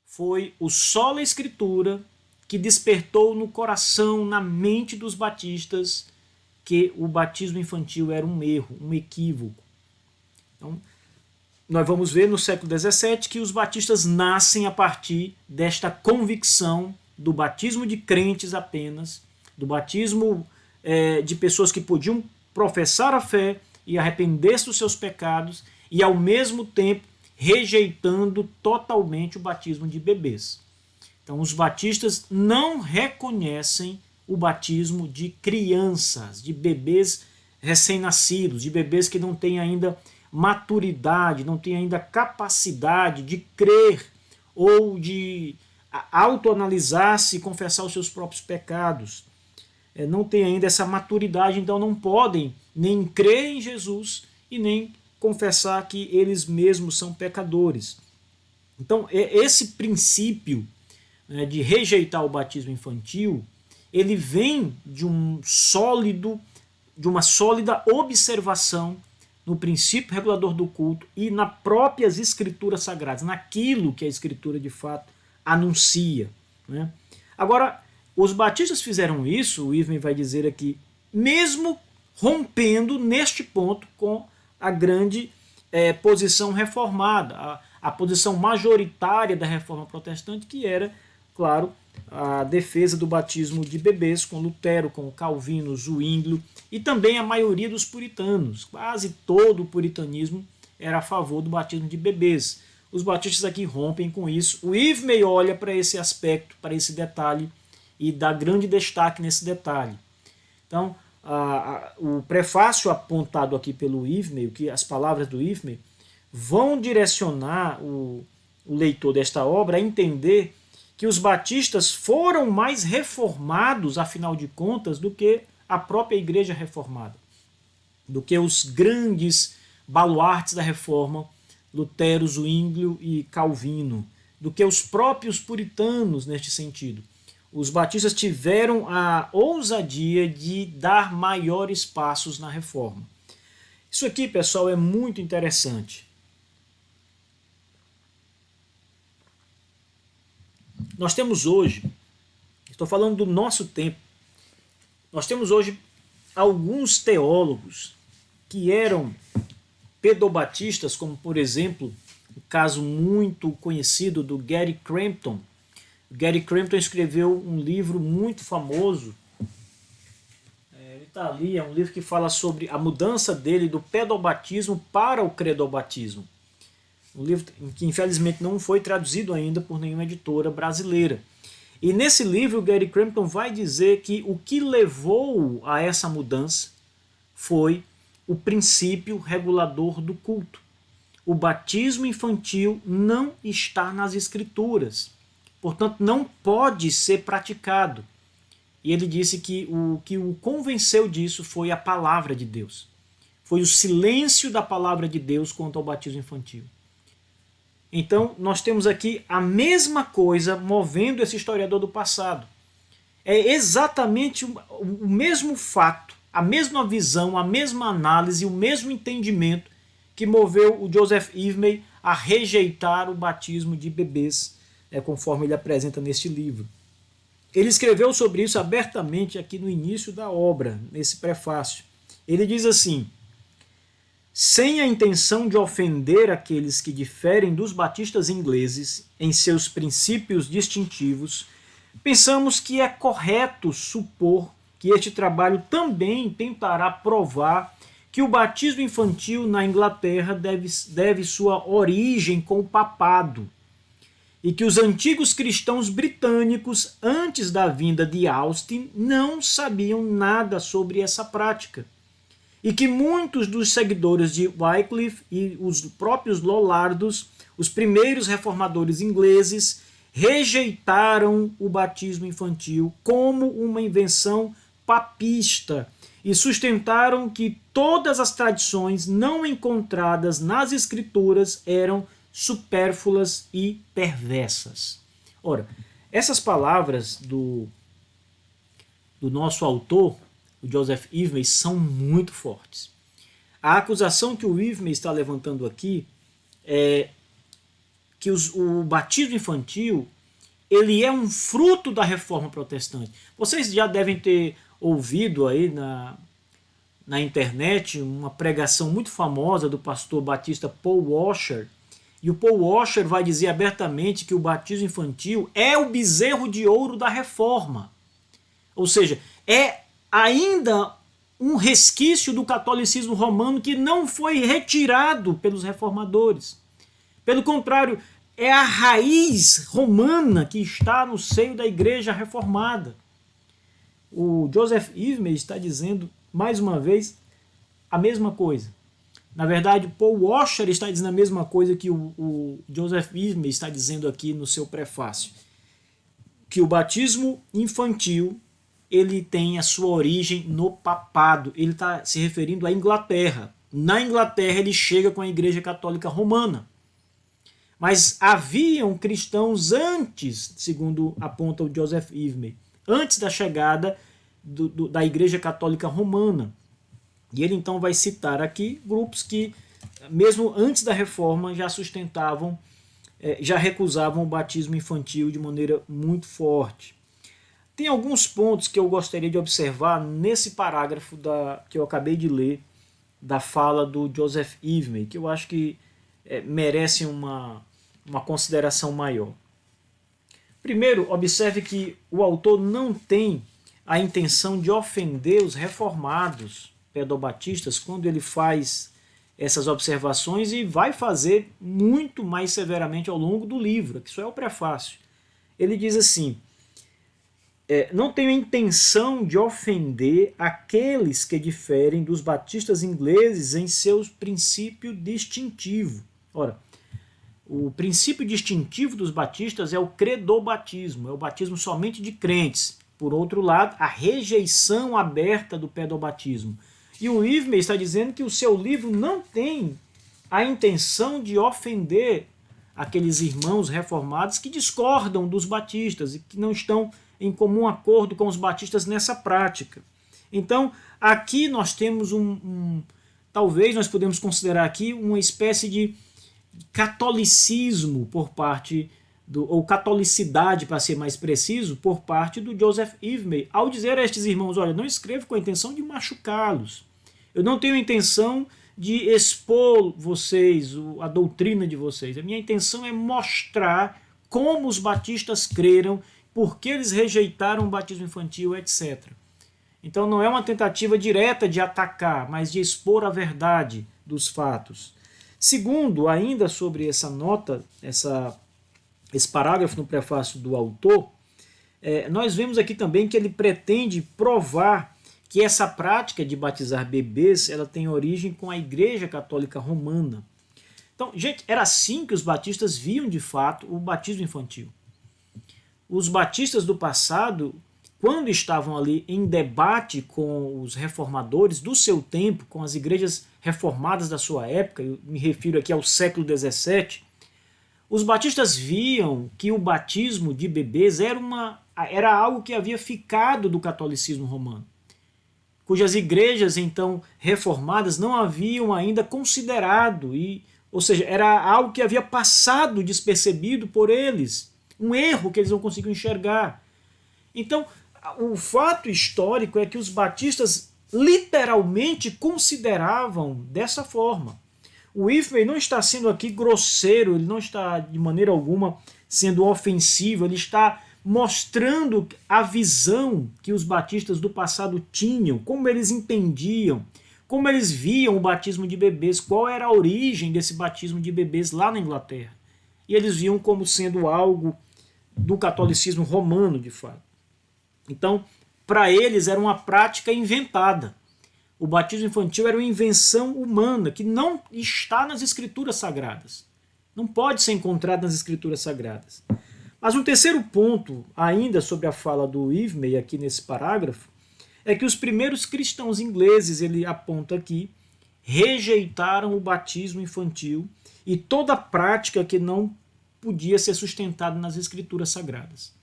foi o sola escritura que despertou no coração, na mente dos batistas, que o batismo infantil era um erro, um equívoco. Então, nós vamos ver no século XVII que os batistas nascem a partir desta convicção do batismo de crentes apenas, do batismo de pessoas que podiam professar a fé e arrepender-se dos seus pecados e, ao mesmo tempo, rejeitando totalmente o batismo de bebês. Então, os batistas não reconhecem o batismo de crianças, de bebês recém-nascidos, de bebês que não têm ainda maturidade, não têm ainda capacidade de crer ou de autoanalisar-se e confessar os seus próprios pecados. Não têm ainda essa maturidade, então não podem nem crer em Jesus e nem confessar que eles mesmos são pecadores. Então, esse princípio de rejeitar o batismo infantil, ele vem de uma sólida observação no princípio regulador do culto e nas próprias escrituras sagradas, naquilo que a escritura de fato anuncia. Né? Agora, os batistas fizeram isso, o Ivney vai dizer aqui, mesmo rompendo neste ponto com a grande posição reformada, a posição majoritária da reforma protestante, que era, claro, a defesa do batismo de bebês, com Lutero, com Calvino, Zwinglio e também a maioria dos puritanos. Quase todo o puritanismo era a favor do batismo de bebês. Os batistas aqui rompem com isso. O Ivney olha para esse aspecto, para esse detalhe e dá grande destaque nesse detalhe. Então, o prefácio apontado aqui pelo Ivney, que as palavras do Ivney, vão direcionar o leitor desta obra a entender que os batistas foram mais reformados, afinal de contas, do que a própria igreja reformada, do que os grandes baluartes da reforma, Lutero, Zwinglio e Calvino, do que os próprios puritanos neste sentido. Os batistas tiveram a ousadia de dar maiores passos na reforma. Isso aqui, pessoal, é muito interessante. Nós temos hoje, estou falando do nosso tempo, nós temos hoje alguns teólogos que eram pedobatistas, como por exemplo, o caso muito conhecido do Gary Crampton. O Gary Crampton escreveu um livro muito famoso, ele está ali, é um livro que fala sobre a mudança dele do pedobatismo para o credobatismo. Um livro que infelizmente não foi traduzido ainda por nenhuma editora brasileira. E nesse livro o Gary Crampton vai dizer que o que levou a essa mudança foi o princípio regulador do culto. O batismo infantil não está nas escrituras, portanto não pode ser praticado. E ele disse que o que o convenceu disso foi a palavra de Deus. Foi o silêncio da palavra de Deus quanto ao batismo infantil. Então, nós temos aqui a mesma coisa movendo esse historiador do passado. É exatamente o mesmo fato, a mesma visão, a mesma análise, o mesmo entendimento que moveu o Joseph Ivney a rejeitar o batismo de bebês, conforme ele apresenta neste livro. Ele escreveu sobre isso abertamente aqui no início da obra, nesse prefácio. Ele diz assim: sem a intenção de ofender aqueles que diferem dos batistas ingleses em seus princípios distintivos, pensamos que é correto supor que este trabalho também tentará provar que o batismo infantil na Inglaterra deve sua origem com o papado, e que os antigos cristãos britânicos, antes da vinda de Austin, não sabiam nada sobre essa prática, e que muitos dos seguidores de Wycliffe e os próprios Lollardos, os primeiros reformadores ingleses, rejeitaram o batismo infantil como uma invenção papista e sustentaram que todas as tradições não encontradas nas escrituras eram supérfluas e perversas. Ora, essas palavras do nosso autor, o Joseph Ivney, são muito fortes. A acusação que o Ivney está levantando aqui que o batismo infantil ele é um fruto da reforma protestante. Vocês já devem ter ouvido aí na internet uma pregação muito famosa do pastor batista Paul Washer, e o Paul Washer vai dizer abertamente que o batismo infantil é o bezerro de ouro da reforma. Ou seja, é ainda um resquício do catolicismo romano que não foi retirado pelos reformadores. Pelo contrário, é a raiz romana que está no seio da igreja reformada. O Joseph Ivmey está dizendo, mais uma vez, a mesma coisa. Na verdade, Paul Washer está dizendo a mesma coisa que o Joseph Ivmey está dizendo aqui no seu prefácio. Que o batismo infantil ele tem a sua origem no papado. Ele está se referindo à Inglaterra. Na Inglaterra ele chega com a Igreja Católica Romana. Mas haviam cristãos antes, segundo aponta o Joseph Ivmey, antes da chegada da Igreja Católica Romana. E ele então vai citar aqui grupos que, mesmo antes da reforma, já sustentavam, já recusavam o batismo infantil de maneira muito forte. Tem alguns pontos que eu gostaria de observar nesse parágrafo que eu acabei de ler, da fala do Joseph Ivmey, que eu acho que merecem uma consideração maior. Primeiro, observe que o autor não tem a intenção de ofender os reformados pedobatistas quando ele faz essas observações e vai fazer muito mais severamente ao longo do livro, que isso é o prefácio. Ele diz assim: não tenho intenção de ofender aqueles que diferem dos batistas ingleses em seu princípio distintivo. Ora, o princípio distintivo dos batistas é o credobatismo, é o batismo somente de crentes. Por outro lado, a rejeição aberta do pedobatismo. E o Ivmey está dizendo que o seu livro não tem a intenção de ofender aqueles irmãos reformados que discordam dos batistas e que não estão em comum acordo com os batistas nessa prática. Então, aqui nós temos talvez nós podemos considerar aqui uma espécie de catolicismo por parte ou catolicidade, para ser mais preciso, por parte do Joseph Ivmey, ao dizer a estes irmãos: olha, não escrevo com a intenção de machucá-los. Eu não tenho intenção de expor vocês, a doutrina de vocês. A minha intenção é mostrar como os batistas creram, por que eles rejeitaram o batismo infantil, etc. Então não é uma tentativa direta de atacar, mas de expor a verdade dos fatos. Segundo, ainda sobre essa nota, esse parágrafo no prefácio do autor, nós vemos aqui também que ele pretende provar que essa prática de batizar bebês ela tem origem com a Igreja Católica Romana. Então, gente, era assim que os batistas viam de fato o batismo infantil. Os batistas do passado, quando estavam ali em debate com os reformadores do seu tempo, com as igrejas reformadas da sua época, eu me refiro aqui ao século XVII, os batistas viam que o batismo de bebês era algo que havia ficado do catolicismo romano, cujas igrejas então reformadas não haviam ainda considerado, ou seja, era algo que havia passado despercebido por eles, um erro que eles não conseguiam enxergar. Então, o fato histórico é que os batistas literalmente consideravam dessa forma. O Ivmey não está sendo aqui grosseiro, ele não está de maneira alguma sendo ofensivo, ele está mostrando a visão que os batistas do passado tinham, como eles entendiam, como eles viam o batismo de bebês, qual era a origem desse batismo de bebês lá na Inglaterra. E eles viam como sendo algo do catolicismo romano, de fato. Então, para eles era uma prática inventada. O batismo infantil era uma invenção humana que não está nas escrituras sagradas. Não pode ser encontrado nas escrituras sagradas. Mas um terceiro ponto, ainda sobre a fala do Ivmey aqui nesse parágrafo, é que os primeiros cristãos ingleses, ele aponta aqui, rejeitaram o batismo infantil e toda prática que não podia ser sustentada nas escrituras sagradas.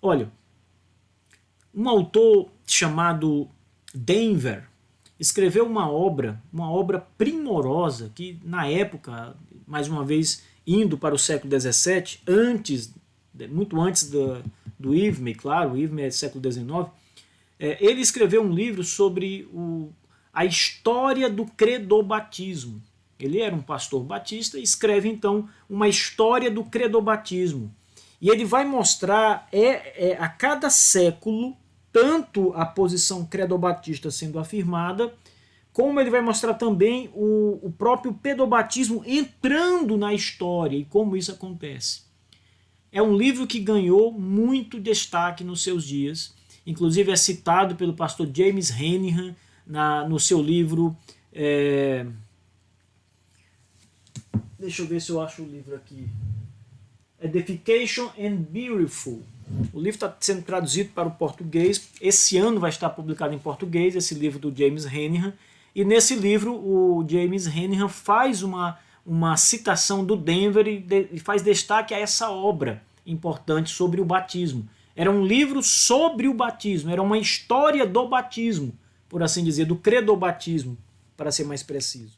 Olha, um autor chamado Denver escreveu uma obra primorosa que, na época, mais uma vez, indo para o século XVII, muito antes do Ivme, claro, o Ivme é século XIX, ele escreveu um livro sobre a história do credobatismo. Ele era um pastor batista e escreve então uma história do credobatismo. E ele vai mostrar a cada século tanto a posição credobatista sendo afirmada, como ele vai mostrar também o próprio pedobatismo entrando na história e como isso acontece. É um livro que ganhou muito destaque nos seus dias, inclusive é citado pelo pastor James Hennihan no seu livro... Deixa eu ver se eu acho o livro aqui. Edification and Beautiful. O livro está sendo traduzido para o português. Esse ano vai estar publicado em português, esse livro do James Hennihan. E nesse livro o James Hennihan faz uma citação do Denver e faz destaque a essa obra importante sobre o batismo. Era um livro sobre o batismo, era uma história do batismo, por assim dizer, do credobatismo, para ser mais preciso.